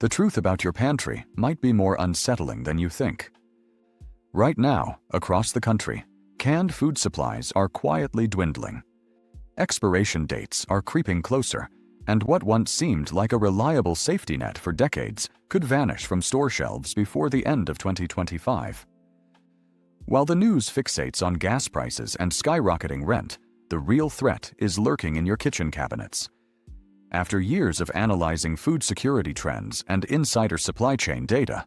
The truth about your pantry might be more unsettling than you think. Right now, across the country, canned food supplies are quietly dwindling. Expiration dates are creeping closer, and what once seemed like a reliable safety net for decades could vanish from store shelves before the end of 2025. While the news fixates on gas prices and skyrocketing rent, the real threat is lurking in your kitchen cabinets. After years of analyzing food security trends and insider supply chain data,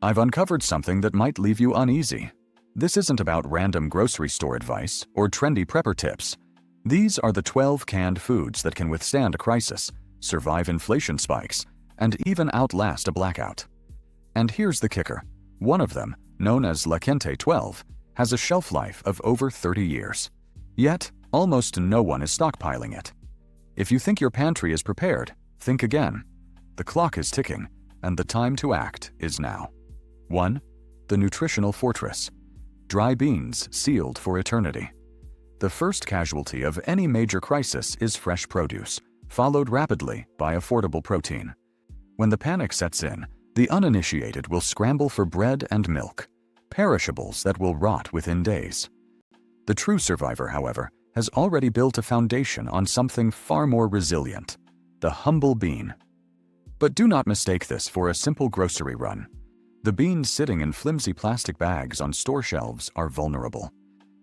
I've uncovered something that might leave you uneasy. This isn't about random grocery store advice or trendy prepper tips. These are the 12 canned foods that can withstand a crisis, survive inflation spikes, and even outlast a blackout. And here's the kicker. One of them, known as La Quente 12, has a shelf life of over 30 years. Yet, almost no one is stockpiling it. If you think your pantry is prepared, think again. The clock is ticking, and the time to act is now. 1. The nutritional fortress. Dry beans sealed for eternity. The first casualty of any major crisis is fresh produce, followed rapidly by affordable protein. When the panic sets in, the uninitiated will scramble for bread and milk, perishables that will rot within days. The true survivor, however, has already built a foundation on something far more resilient: the humble bean. But do not mistake this for a simple grocery run. The beans sitting in flimsy plastic bags on store shelves are vulnerable.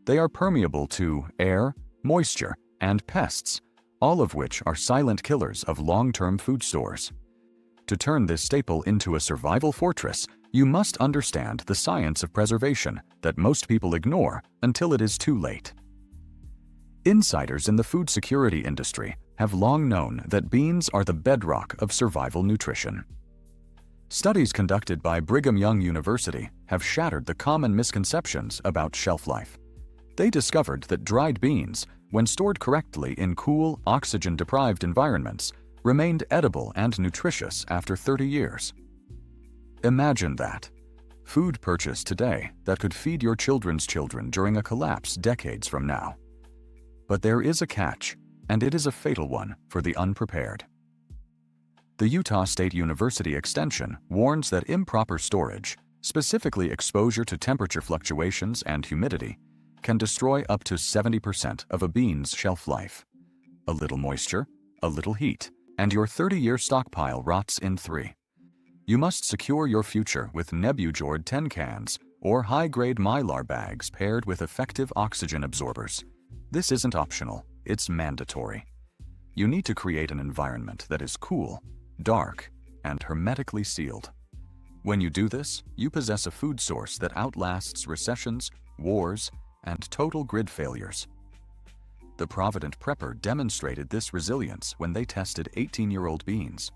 They are permeable to air, moisture, and pests, all of which are silent killers of long-term food stores. To turn this staple into a survival fortress, you must understand the science of preservation that most people ignore until it is too late. Insiders in the food security industry have long known that beans are the bedrock of survival nutrition. Studies conducted by Brigham Young University have shattered the common misconceptions about shelf life. They discovered that dried beans, when stored correctly in cool, oxygen-deprived environments, remained edible and nutritious after 30 years. Imagine that. Food purchased today that could feed your children's children during a collapse decades from now. But there is a catch, and it is a fatal one for the unprepared. The Utah State University Extension warns that improper storage, specifically exposure to temperature fluctuations and humidity, can destroy up to 70% of a bean's shelf life. A little moisture, a little heat, and your 30-year stockpile rots in 3. You must secure your future with Nebujord 10 cans or high-grade Mylar bags paired with effective oxygen absorbers. This isn't optional, it's mandatory. You need to create an environment that is cool, dark, and hermetically sealed. When you do this, you possess a food source that outlasts recessions, wars, and total grid failures. The Provident Prepper demonstrated this resilience when they tested 18-year-old beans.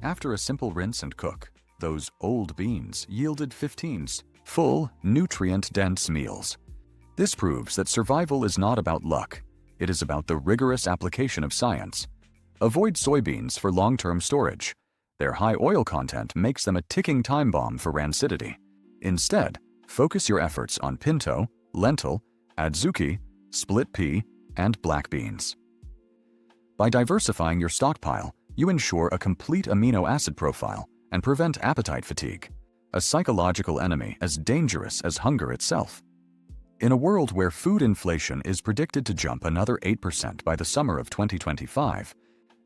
After a simple rinse and cook, those old beans yielded 15 full, nutrient-dense meals. This proves that survival is not about luck. It is about the rigorous application of science. Avoid soybeans for long-term storage. Their high oil content makes them a ticking time bomb for rancidity. Instead, focus your efforts on pinto, lentil, adzuki, split pea, and black beans. By diversifying your stockpile, you ensure a complete amino acid profile and prevent appetite fatigue, a psychological enemy as dangerous as hunger itself. In a world where food inflation is predicted to jump another 8% by the summer of 2025,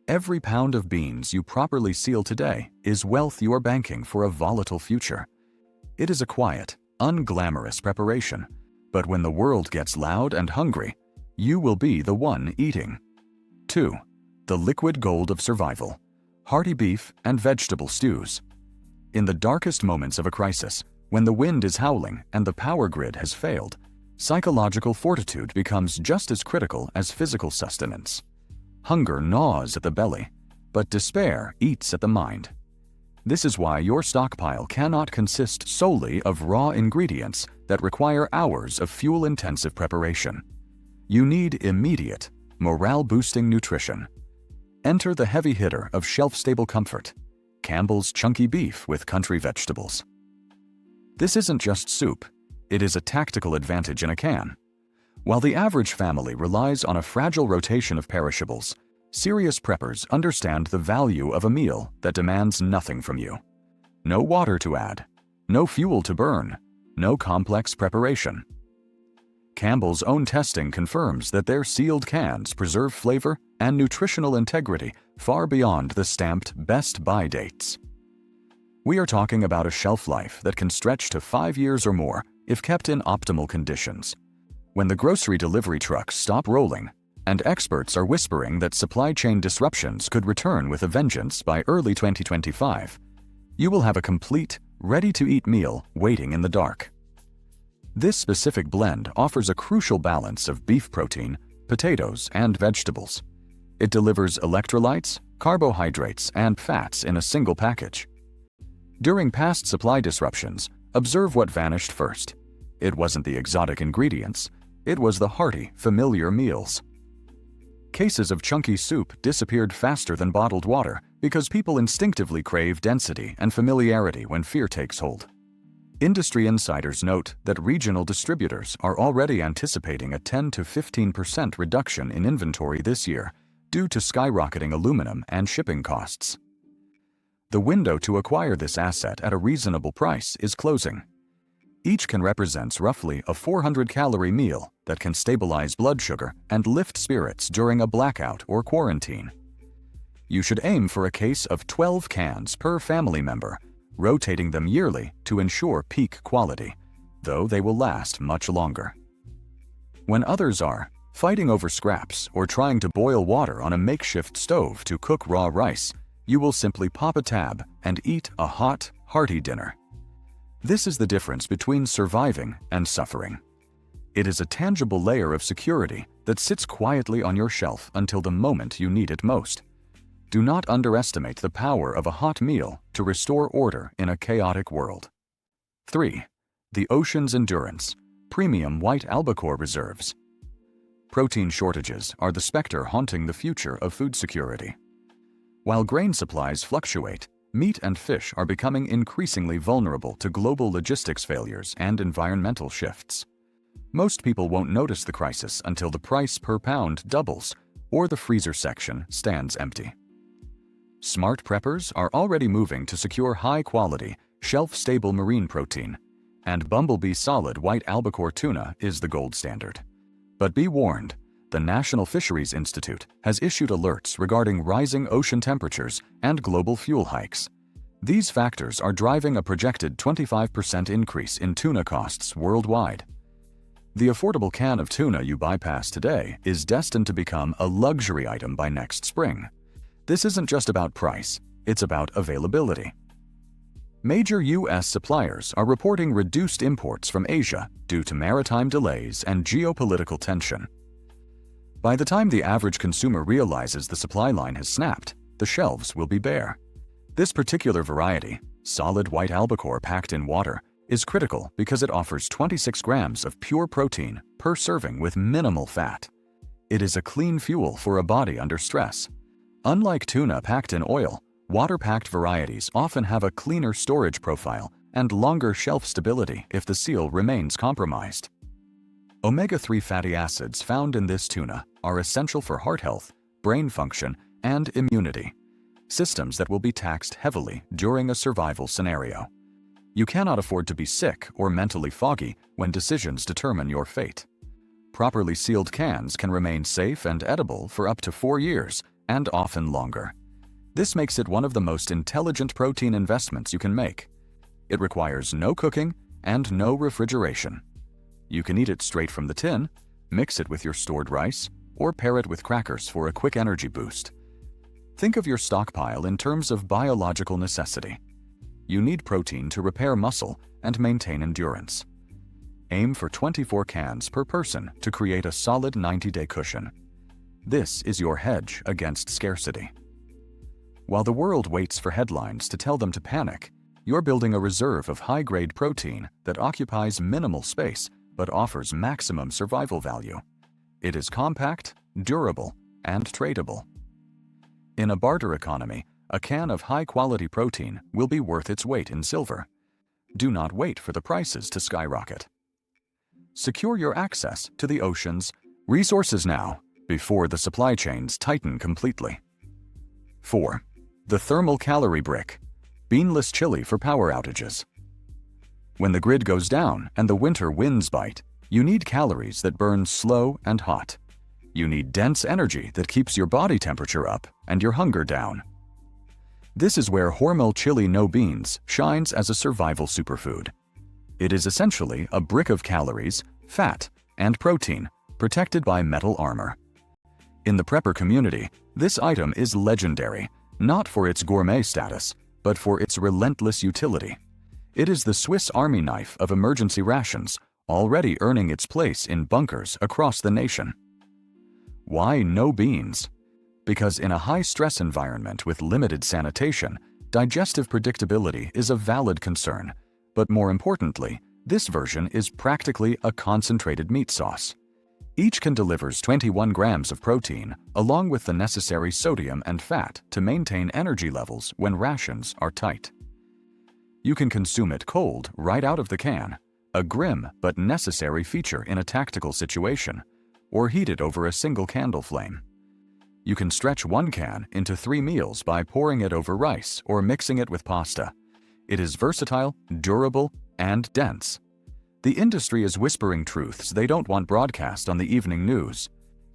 every pound of beans you properly seal today is wealth you're banking for a volatile future. It is a quiet, unglamorous preparation, but when the world gets loud and hungry, you will be the one eating. 2. The liquid gold of survival. Hearty beef and vegetable stews. In the darkest moments of a crisis, when the wind is howling and the power grid has failed, psychological fortitude becomes just as critical as physical sustenance. Hunger gnaws at the belly, but despair eats at the mind. This is why your stockpile cannot consist solely of raw ingredients that require hours of fuel-intensive preparation. You need immediate, morale-boosting nutrition. Enter the heavy hitter of shelf-stable comfort, Campbell's chunky beef with country vegetables. This isn't just soup, it is a tactical advantage in a can. While the average family relies on a fragile rotation of perishables, Serious preppers understand the value of a meal that demands nothing from you. No water to add, no fuel to burn, no complex preparation. Campbell's own testing confirms that their sealed cans preserve flavor and nutritional integrity far beyond the stamped best buy dates. We are talking about a shelf life that can stretch to 5 years or more if kept in optimal conditions. When the grocery delivery trucks stop rolling, and experts are whispering that supply chain disruptions could return with a vengeance by early 2025, you will have a complete, ready-to-eat meal waiting in the dark. This specific blend offers a crucial balance of beef protein, potatoes, and vegetables. It delivers electrolytes, carbohydrates, and fats in a single package. During past supply disruptions, observe what vanished first. It wasn't the exotic ingredients, it was the hearty, familiar meals. Cases of chunky soup disappeared faster than bottled water because people instinctively crave density and familiarity when fear takes hold. Industry insiders note that regional distributors are already anticipating a 10 to 15% reduction in inventory this year due to skyrocketing aluminum and shipping costs. The window to acquire this asset at a reasonable price is closing. Each can represent roughly a 400-calorie meal that can stabilize blood sugar and lift spirits during a blackout or quarantine. You should aim for a case of 12 cans per family member, rotating them yearly to ensure peak quality, though they will last much longer. When others are fighting over scraps or trying to boil water on a makeshift stove to cook raw rice, you will simply pop a tab and eat a hot, hearty dinner. This is the difference between surviving and suffering. It is a tangible layer of security that sits quietly on your shelf until the moment you need it most. Do not underestimate the power of a hot meal to restore order in a chaotic world. 3. The ocean's endurance, premium white albacore reserves. Protein shortages are the specter haunting the future of food security. While grain supplies fluctuate, meat and fish are becoming increasingly vulnerable to global logistics failures and environmental shifts. Most people won't notice the crisis until the price per pound doubles or the freezer section stands empty. Smart preppers are already moving to secure high-quality, shelf-stable marine protein, and Bumblebee solid white albacore tuna is the gold standard. But be warned, the National Fisheries Institute has issued alerts regarding rising ocean temperatures and global fuel hikes. These factors are driving a projected 25% increase in tuna costs worldwide. The affordable can of tuna you bypass today is destined to become a luxury item by next spring. This isn't just about price, it's about availability. Major U.S. suppliers are reporting reduced imports from Asia due to maritime delays and geopolitical tension. By the time the average consumer realizes the supply line has snapped, the shelves will be bare. This particular variety, solid white albacore packed in water, is critical because it offers 26 grams of pure protein per serving with minimal fat. It is a clean fuel for a body under stress. Unlike tuna packed in oil, water-packed varieties often have a cleaner storage profile and longer shelf stability if the seal remains compromised. Omega-3 fatty acids found in this tuna are essential for heart health, brain function, and immunity, systems that will be taxed heavily during a survival scenario. You cannot afford to be sick or mentally foggy when decisions determine your fate. Properly sealed cans can remain safe and edible for up to 4 years, and often longer. This makes it one of the most intelligent protein investments you can make. It requires no cooking and no refrigeration. You can eat it straight from the tin, mix it with your stored rice, or pair it with crackers for a quick energy boost. Think of your stockpile in terms of biological necessity. You need protein to repair muscle and maintain endurance. Aim for 24 cans per person to create a solid 90-day cushion. This is your hedge against scarcity. While the world waits for headlines to tell them to panic, you're building a reserve of high-grade protein that occupies minimal space but offers maximum survival value. It is compact, durable, and tradable. In a barter economy, a can of high-quality protein will be worth its weight in silver. Do not wait for the prices to skyrocket. Secure your access to the ocean's resources now. before the supply chains tighten completely. 4. The thermal calorie brick. Beanless chili for power outages. When the grid goes down and the winter winds bite, you need calories that burn slow and hot. You need dense energy that keeps your body temperature up and your hunger down. This is where Hormel Chili No Beans shines as a survival superfood. It is essentially a brick of calories, fat, and protein, protected by metal armor. In the prepper community, this item is legendary, not for its gourmet status, but for its relentless utility. It is the Swiss Army knife of emergency rations, already earning its place in bunkers across the nation. Why no beans? Because in a high-stress environment with limited sanitation, digestive predictability is a valid concern, but more importantly, this version is practically a concentrated meat sauce. Each can delivers 21 grams of protein, along with the necessary sodium and fat to maintain energy levels when rations are tight. You can consume it cold right out of the can, a grim but necessary feature in a tactical situation, or heat it over a single candle flame. You can stretch one can into 3 meals by pouring it over rice or mixing it with pasta. It is versatile, durable, and dense. The industry is whispering truths they don't want broadcast on the evening news.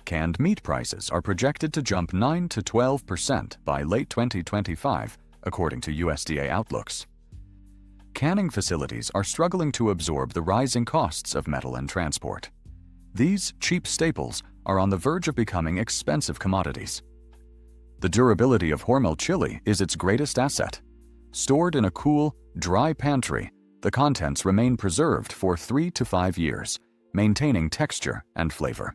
Canned meat prices are projected to jump 9 to 12% by late 2025, according to USDA outlooks. Canning facilities are struggling to absorb the rising costs of metal and transport. These cheap staples are on the verge of becoming expensive commodities. The durability of Hormel chili is its greatest asset. Stored in a cool, dry pantry, the contents remain preserved for 3 to 5 years, maintaining texture and flavor.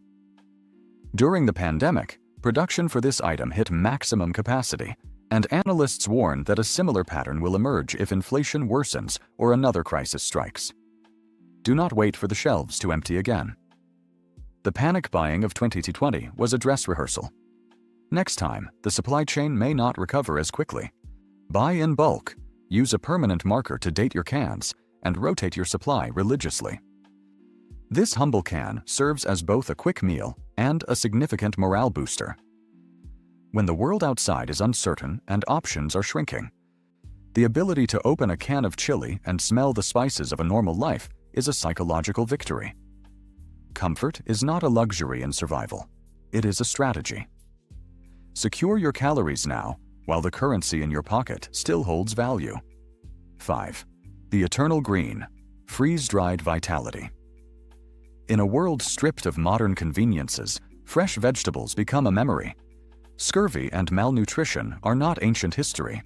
During the pandemic, production for this item hit maximum capacity, and analysts warn that a similar pattern will emerge if inflation worsens or another crisis strikes. Do not wait for the shelves to empty again. The panic buying of 2020 was a dress rehearsal. Next time, the supply chain may not recover as quickly. Buy in bulk, use a permanent marker to date your cans, and rotate your supply religiously. This humble can serves as both a quick meal and a significant morale booster. When the world outside is uncertain and options are shrinking, the ability to open a can of chili and smell the spices of a normal life is a psychological victory. Comfort is not a luxury in survival. It is a strategy. Secure your calories now, while the currency in your pocket still holds value. 5. The eternal green, freeze-dried vitality. In a world stripped of modern conveniences, fresh vegetables become a memory. Scurvy and malnutrition are not ancient history.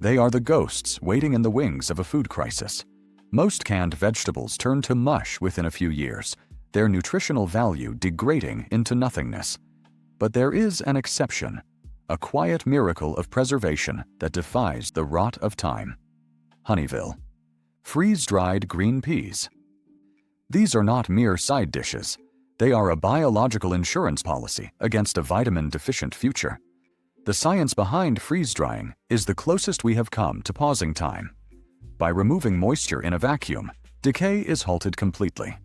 They are the ghosts waiting in the wings of a food crisis. Most canned vegetables turn to mush within a few years, their nutritional value degrading into nothingness. But there is an exception, a quiet miracle of preservation that defies the rot of time. Honeyville. Freeze-dried green peas. These are not mere side dishes. They are a biological insurance policy against a vitamin-deficient future. The science behind freeze-drying is the closest we have come to pausing time. By removing moisture in a vacuum, decay is halted completely.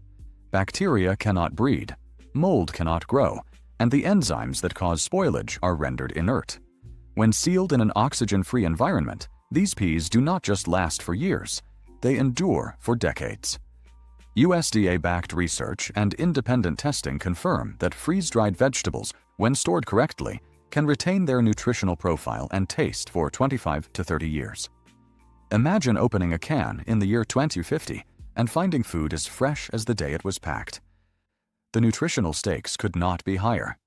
Bacteria cannot breed, mold cannot grow, and the enzymes that cause spoilage are rendered inert. When sealed in an oxygen-free environment, these peas do not just last for years, they endure for decades. USDA-backed research and independent testing confirm that freeze-dried vegetables, when stored correctly, can retain their nutritional profile and taste for 25 to 30 years. Imagine opening a can in the year 2050 and finding food as fresh as the day it was packed. The nutritional stakes could not be higher.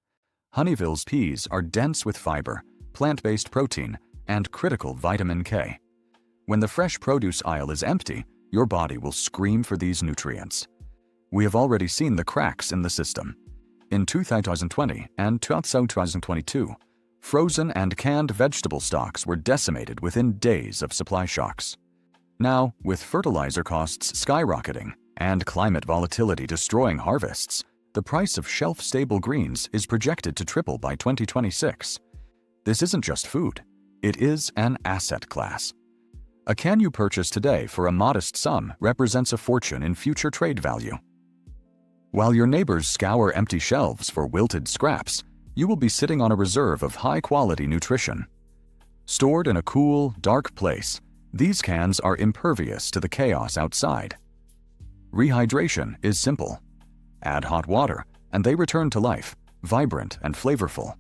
Honeyville's peas are dense with fiber, plant-based protein, and critical vitamin K. When the fresh produce aisle is empty, your body will scream for these nutrients. We have already seen the cracks in the system. In 2020 and 2022, frozen and canned vegetable stocks were decimated within days of supply shocks. Now, with fertilizer costs skyrocketing and climate volatility destroying harvests, the price of shelf-stable greens is projected to triple by 2026. This isn't just food, it is an asset class. A can you purchase today for a modest sum represents a fortune in future trade value. While your neighbors scour empty shelves for wilted scraps, you will be sitting on a reserve of high-quality nutrition. Stored in a cool, dark place, these cans are impervious to the chaos outside. Rehydration is simple. Add hot water, and they return to life, vibrant and flavorful.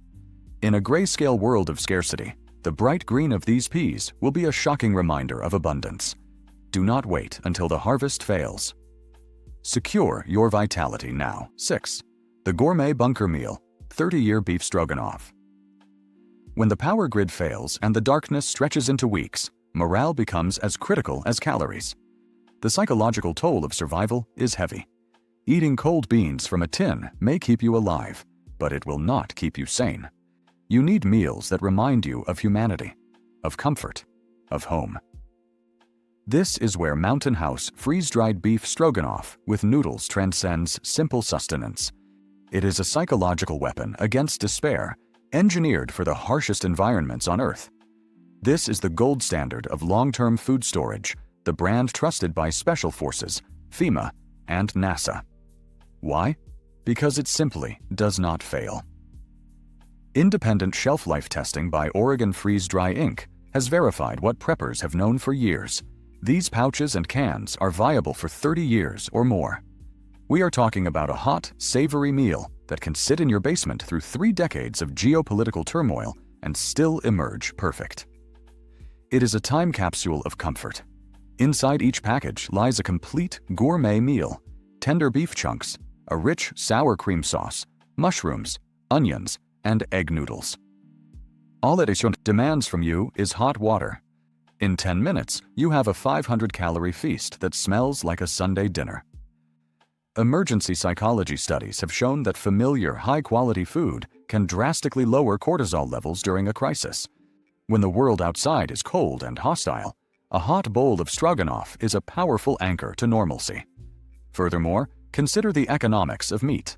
In a grayscale world of scarcity, the bright green of these peas will be a shocking reminder of abundance. Do not wait until the harvest fails. Secure your vitality now. 6. The Gourmet Bunker Meal, 30-year beef stroganoff. When the power grid fails and the darkness stretches into weeks, morale becomes as critical as calories. The psychological toll of survival is heavy. Eating cold beans from a tin may keep you alive, but it will not keep you sane. You need meals that remind you of humanity, of comfort, of home. This is where Mountain House freeze-dried beef stroganoff with noodles transcends simple sustenance. It is a psychological weapon against despair, engineered for the harshest environments on Earth. This is the gold standard of long-term food storage, the brand trusted by Special Forces, FEMA, and NASA. Why? Because it simply does not fail. Independent shelf life testing by Oregon Freeze Dry Inc. has verified what preppers have known for years. These pouches and cans are viable for 30 years or more. We are talking about a hot, savory meal that can sit in your basement through 3 decades of geopolitical turmoil and still emerge perfect. It is a time capsule of comfort. Inside each package lies a complete gourmet meal: tender beef chunks, a rich sour cream sauce, mushrooms, onions, and egg noodles. All it demands from you is hot water. In 10 minutes, you have a 500-calorie feast that smells like a Sunday dinner. Emergency psychology studies have shown that familiar, high-quality food can drastically lower cortisol levels during a crisis. When the world outside is cold and hostile, a hot bowl of stroganoff is a powerful anchor to normalcy. Furthermore, consider the economics of meat.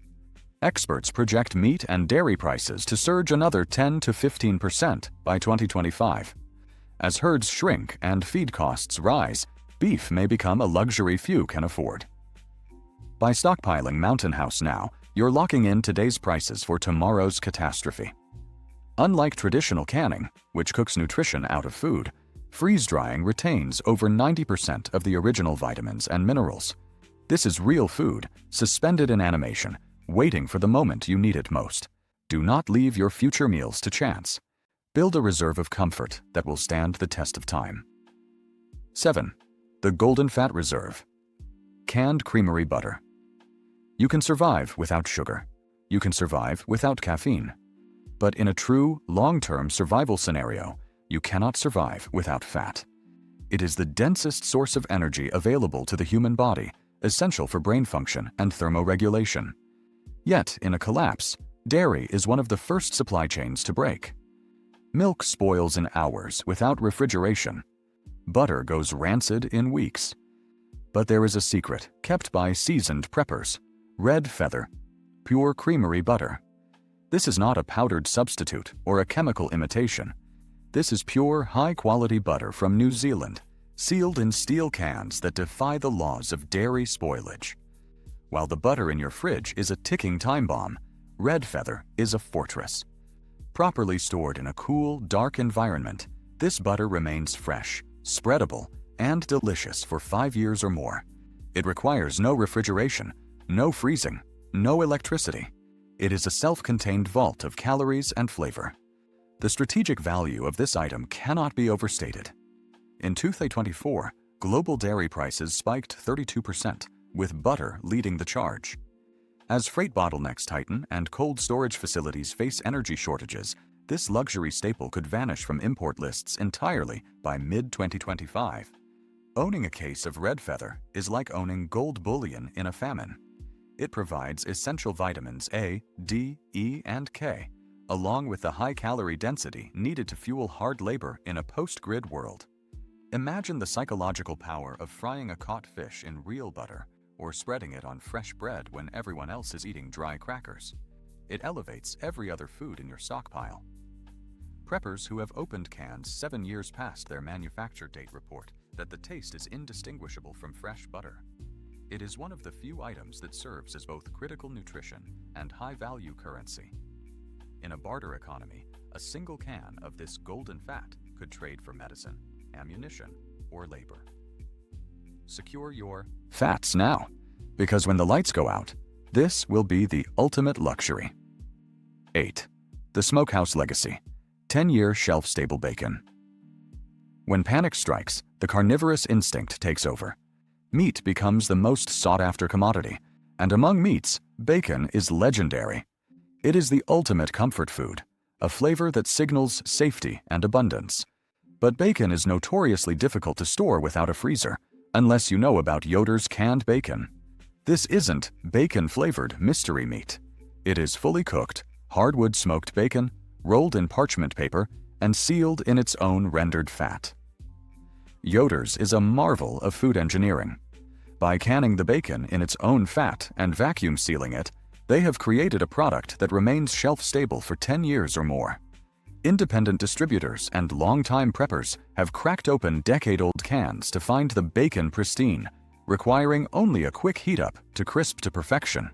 Experts project meat and dairy prices to surge another 10 to 15% by 2025. As herds shrink and feed costs rise, beef may become a luxury few can afford. By stockpiling Mountain House now, you're locking in today's prices for tomorrow's catastrophe. Unlike traditional canning, which cooks nutrition out of food, freeze-drying retains over 90% of the original vitamins and minerals. This is real food, suspended in animation, waiting for the moment you need it most. Do not leave your future meals to chance. Build a reserve of comfort that will stand the test of time. 7. The Golden Fat Reserve. Canned creamery butter. You can survive without sugar. You can survive without caffeine. But in a true, long-term survival scenario, you cannot survive without fat. It is the densest source of energy available to the human body, essential for brain function and thermoregulation. Yet, in a collapse, dairy is one of the first supply chains to break. Milk spoils in hours without refrigeration. Butter goes rancid in weeks. But there is a secret kept by seasoned preppers: red feather, pure creamery butter. This is not a powdered substitute or a chemical imitation. This is pure, high-quality butter from New Zealand, sealed in steel cans that defy the laws of dairy spoilage. While the butter in your fridge is a ticking time bomb, red feather is a fortress. Properly stored in a cool, dark environment, this butter remains fresh, spreadable, and delicious for 5 years or more. It requires no refrigeration, no freezing, no electricity. It is a self-contained vault of calories and flavor. The strategic value of this item cannot be overstated. In 2024, global dairy prices spiked 32%, with butter leading the charge. As freight bottlenecks tighten and cold storage facilities face energy shortages, this luxury staple could vanish from import lists entirely by mid-2025. Owning a case of red feather is like owning gold bullion in a famine. It provides essential vitamins A, D, E, and K, along with the high-calorie density needed to fuel hard labor in a post-grid world. Imagine the psychological power of frying a caught fish in real butter or spreading it on fresh bread when everyone else is eating dry crackers. It elevates every other food in your stockpile. Preppers who have opened cans 7 years past their manufacture date report that the taste is indistinguishable from fresh butter. It is one of the few items that serves as both critical nutrition and high-value currency. In a barter economy, a single can of this golden fat could trade for medicine, ammunition, or labor. Secure your fats now, because when the lights go out, this will be the ultimate luxury. 8. The Smokehouse Legacy: 10-year shelf-stable bacon. When panic strikes, the carnivorous instinct takes over. Meat becomes the most sought-after commodity, and among meats, bacon is legendary. It is the ultimate comfort food, a flavor that signals safety and abundance. But bacon is notoriously difficult to store without a freezer, unless you know about Yoder's canned bacon. This isn't bacon-flavored mystery meat. It is fully cooked, hardwood smoked bacon, rolled in parchment paper, and sealed in its own rendered fat. Yoder's is a marvel of food engineering. By canning the bacon in its own fat and vacuum sealing it, they have created a product that remains shelf-stable for 10 years or more. Independent distributors and long-time preppers have cracked open decade-old cans to find the bacon pristine, requiring only a quick heat-up to crisp to perfection.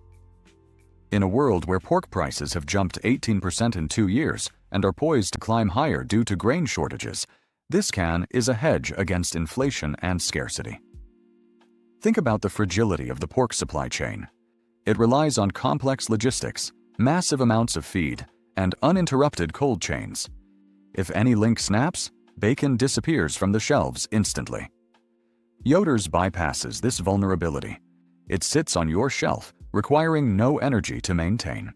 In a world where pork prices have jumped 18% in 2 years and are poised to climb higher due to grain shortages, this can is a hedge against inflation and scarcity. Think about the fragility of the pork supply chain. It relies on complex logistics, massive amounts of feed, and uninterrupted cold chains. If any link snaps, bacon disappears from the shelves instantly. Yoder's bypasses this vulnerability. It sits on your shelf, requiring no energy to maintain.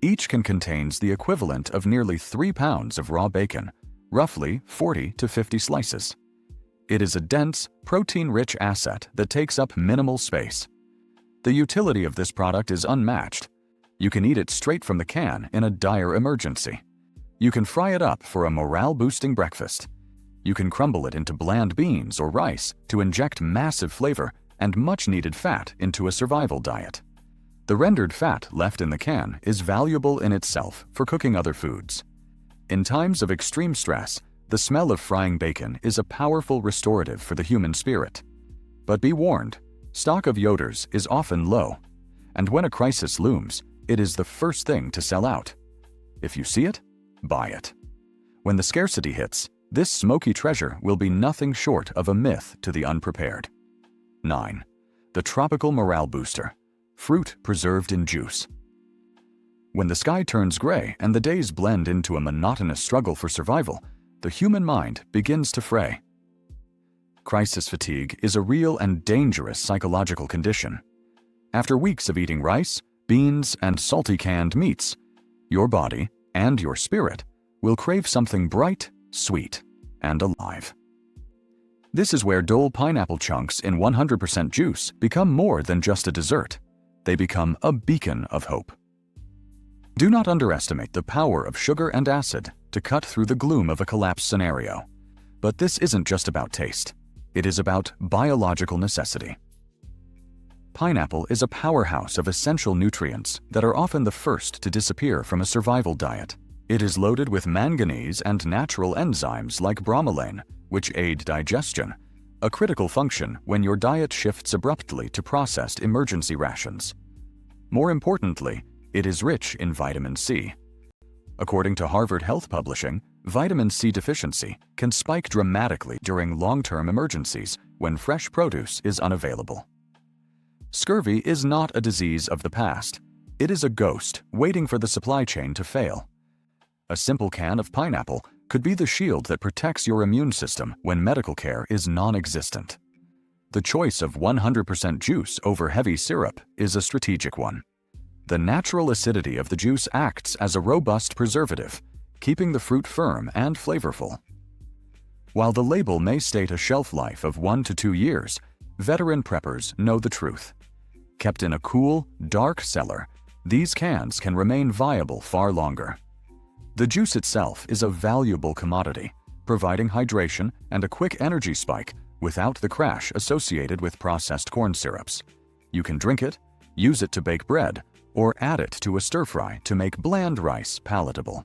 Each can contains the equivalent of nearly 3 pounds of raw bacon, roughly 40 to 50 slices. It is a dense, protein-rich asset that takes up minimal space. The utility of this product is unmatched. You can eat it straight from the can in a dire emergency. You can fry it up for a morale-boosting breakfast. You can crumble it into bland beans or rice to inject massive flavor and much-needed fat into a survival diet. The rendered fat left in the can is valuable in itself for cooking other foods. In times of extreme stress, the smell of frying bacon is a powerful restorative for the human spirit. But be warned, stock of Yoder's is often low, and when a crisis looms, it is the first thing to sell out. If you see it, buy it. When the scarcity hits, this smoky treasure will be nothing short of a myth to the unprepared. 9. The Tropical Morale Booster: fruit preserved in juice. When the sky turns gray and the days blend into a monotonous struggle for survival, the human mind begins to fray. Crisis fatigue is a real and dangerous psychological condition. After weeks of eating rice, beans, and salty canned meats, your body and your spirit will crave something bright, sweet, and alive. This is where Dole pineapple chunks in 100% juice become more than just a dessert. They become a beacon of hope. Do not underestimate the power of sugar and acid to cut through the gloom of a collapse scenario. But this isn't just about taste. It is about biological necessity. Pineapple is a powerhouse of essential nutrients that are often the first to disappear from a survival diet. It is loaded with manganese and natural enzymes like bromelain, which aid digestion, a critical function when your diet shifts abruptly to processed emergency rations. More importantly, it is rich in vitamin C. According to Harvard Health Publishing, vitamin C deficiency can spike dramatically during long-term emergencies when fresh produce is unavailable. Scurvy is not a disease of the past. It is a ghost waiting for the supply chain to fail. A simple can of pineapple could be the shield that protects your immune system when medical care is non-existent. The choice of 100% juice over heavy syrup is a strategic one. The natural acidity of the juice acts as a robust preservative, keeping the fruit firm and flavorful. While the label may state a shelf life of 1 to 2 years, veteran preppers know the truth. Kept in a cool, dark cellar, these cans can remain viable far longer. The juice itself is a valuable commodity, providing hydration and a quick energy spike without the crash associated with processed corn syrups. You can drink it, use it to bake bread, or add it to a stir-fry to make bland rice palatable.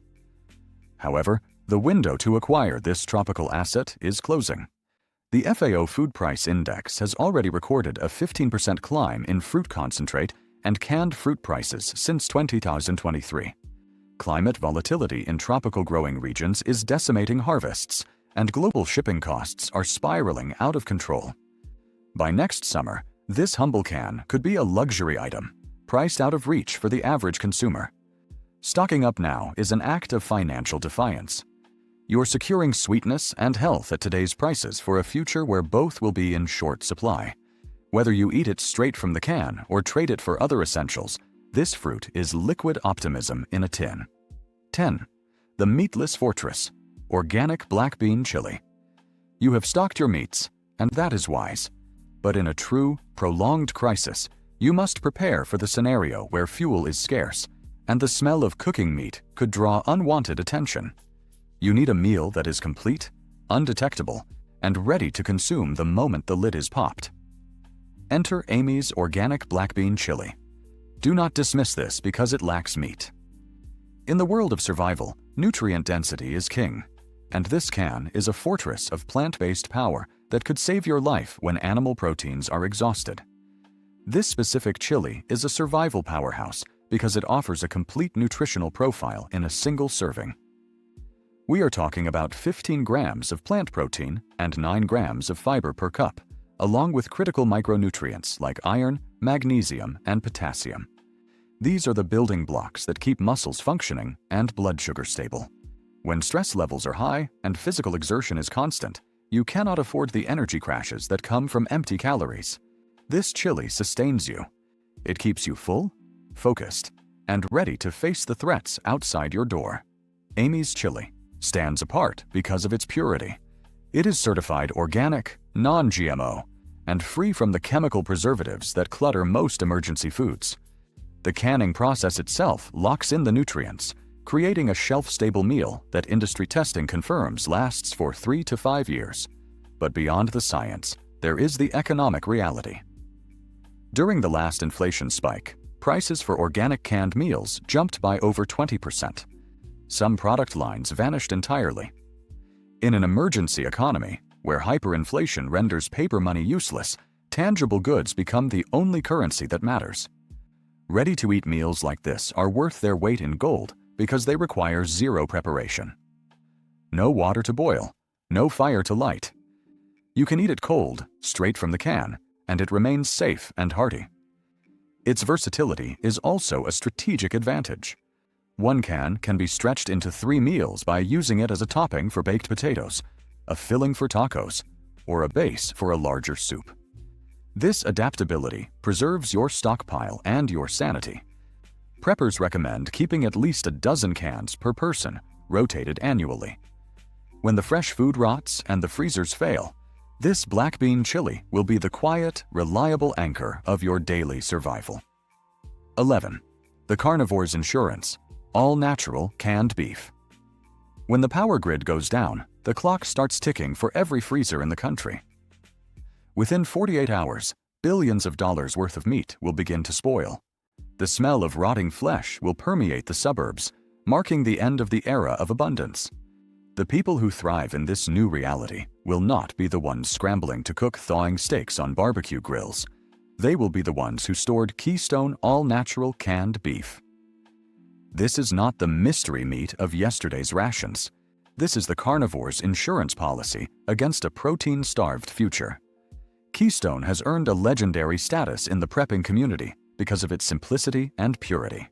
However, the window to acquire this tropical asset is closing. The FAO Food Price Index has already recorded a 15% climb in fruit concentrate and canned fruit prices since 2023. Climate volatility in tropical growing regions is decimating harvests, and global shipping costs are spiraling out of control. By next summer, this humble can could be a luxury item, priced out of reach for the average consumer. Stocking up now is an act of financial defiance. You're securing sweetness and health at today's prices for a future where both will be in short supply. Whether you eat it straight from the can or trade it for other essentials, this fruit is liquid optimism in a tin. 10. The Meatless Fortress, Organic Black Bean Chili. You have stocked your meats, and that is wise. But in a true, prolonged crisis, you must prepare for the scenario where fuel is scarce, and the smell of cooking meat could draw unwanted attention. You need a meal that is complete, undetectable, and ready to consume the moment the lid is popped. Enter Amy's Organic Black Bean Chili. Do not dismiss this because it lacks meat. In the world of survival, nutrient density is king, and this can is a fortress of plant-based power that could save your life when animal proteins are exhausted. This specific chili is a survival powerhouse because it offers a complete nutritional profile in a single serving. We are talking about 15 grams of plant protein and 9 grams of fiber per cup, along with critical micronutrients like iron, magnesium, and potassium. These are the building blocks that keep muscles functioning and blood sugar stable. When stress levels are high and physical exertion is constant, you cannot afford the energy crashes that come from empty calories. This chili sustains you. It keeps you full, focused, and ready to face the threats outside your door. Amy's chili stands apart because of its purity. It is certified organic, non-GMO, and free from the chemical preservatives that clutter most emergency foods. The canning process itself locks in the nutrients, creating a shelf-stable meal that industry testing confirms lasts for 3 to 5 years. But beyond the science, there is the economic reality. During the last inflation spike, prices for organic canned meals jumped by over 20%. Some product lines vanished entirely. In an emergency economy, where hyperinflation renders paper money useless, tangible goods become the only currency that matters. Ready-to-eat meals like this are worth their weight in gold because they require zero preparation. No water to boil, no fire to light. You can eat it cold, straight from the can, and it remains safe and hearty. Its versatility is also a strategic advantage. One can be stretched into 3 meals by using it as a topping for baked potatoes, a filling for tacos, or a base for a larger soup. This adaptability preserves your stockpile and your sanity. Preppers recommend keeping at least a dozen cans per person, rotated annually. When the fresh food rots and the freezers fail, this black bean chili will be the quiet, reliable anchor of your daily survival. 11. The Carnivore's Insurance, all-natural canned beef. When the power grid goes down, the clock starts ticking for every freezer in the country. Within 48 hours, billions of dollars worth of meat will begin to spoil. The smell of rotting flesh will permeate the suburbs, marking the end of the era of abundance. The people who thrive in this new reality will not be the ones scrambling to cook thawing steaks on barbecue grills. They will be the ones who stored Keystone all-natural canned beef. This is not the mystery meat of yesterday's rations. This is the carnivore's insurance policy against a protein-starved future. Keystone has earned a legendary status in the prepping community because of its simplicity and purity.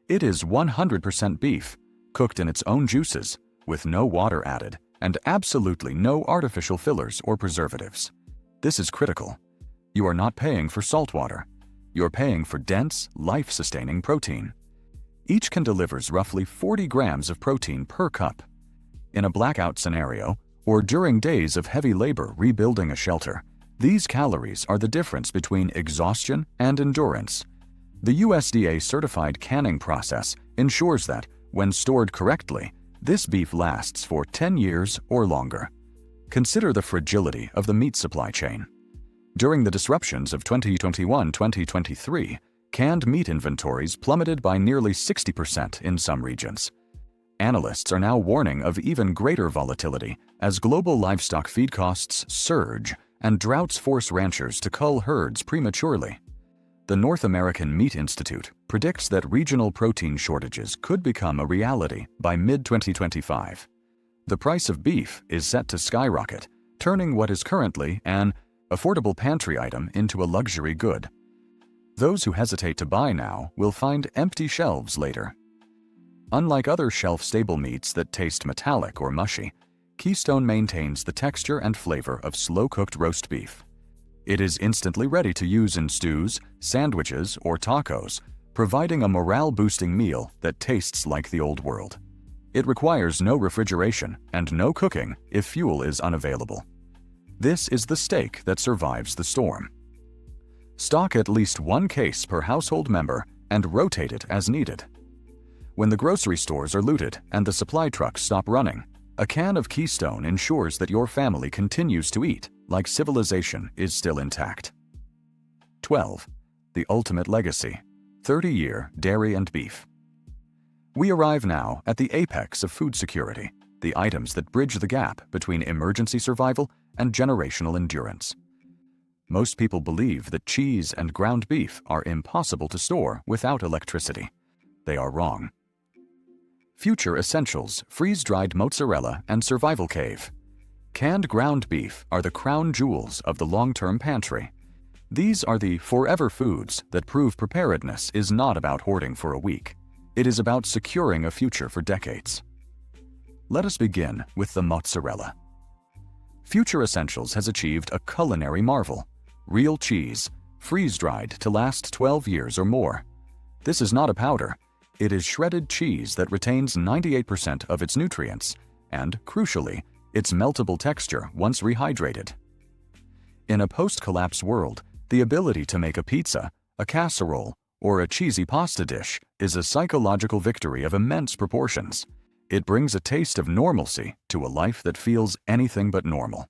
It is 100% beef, cooked in its own juices, with no water added, and absolutely no artificial fillers or preservatives. This is critical. You are not paying for salt water. You're paying for dense, life-sustaining protein. Each can delivers roughly 40 grams of protein per cup. In a blackout scenario, or during days of heavy labor rebuilding a shelter, these calories are the difference between exhaustion and endurance. The USDA-certified canning process ensures that, when stored correctly, this beef lasts for 10 years or longer. Consider the fragility of the meat supply chain. During the disruptions of 2021-2023, canned meat inventories plummeted by nearly 60% in some regions. Analysts are now warning of even greater volatility as global livestock feed costs surge and droughts force ranchers to cull herds prematurely. The North American Meat Institute predicts that regional protein shortages could become a reality by mid-2025. The price of beef is set to skyrocket, turning what is currently an affordable pantry item into a luxury good. Those who hesitate to buy now will find empty shelves later. Unlike other shelf-stable meats that taste metallic or mushy, Keystone maintains the texture and flavor of slow-cooked roast beef. It is instantly ready to use in stews, sandwiches, or tacos, providing a morale-boosting meal that tastes like the old world. It requires no refrigeration and no cooking if fuel is unavailable. This is the steak that survives the storm. Stock at least one case per household member and rotate it as needed. When the grocery stores are looted and the supply trucks stop running, a can of Keystone ensures that your family continues to eat like civilization is still intact. 12. The ultimate legacy: 30-year dairy and beef. We arrive now at the apex of food security, the items that bridge the gap between emergency survival and generational endurance. Most people believe that cheese and ground beef are impossible to store without electricity. They are wrong. Future essentials: freeze-dried mozzarella and survival cave. Canned ground beef are the crown jewels of the long-term pantry. These are the forever foods that prove preparedness is not about hoarding for a week. It is about securing a future for decades. Let us begin with the mozzarella. Future Essentials has achieved a culinary marvel: real cheese, freeze-dried to last 12 years or more. This is not a powder. It is shredded cheese that retains 98% of its nutrients and, crucially, its meltable texture once rehydrated. In a post-collapse world, the ability to make a pizza, a casserole, or a cheesy pasta dish is a psychological victory of immense proportions. It brings a taste of normalcy to a life that feels anything but normal.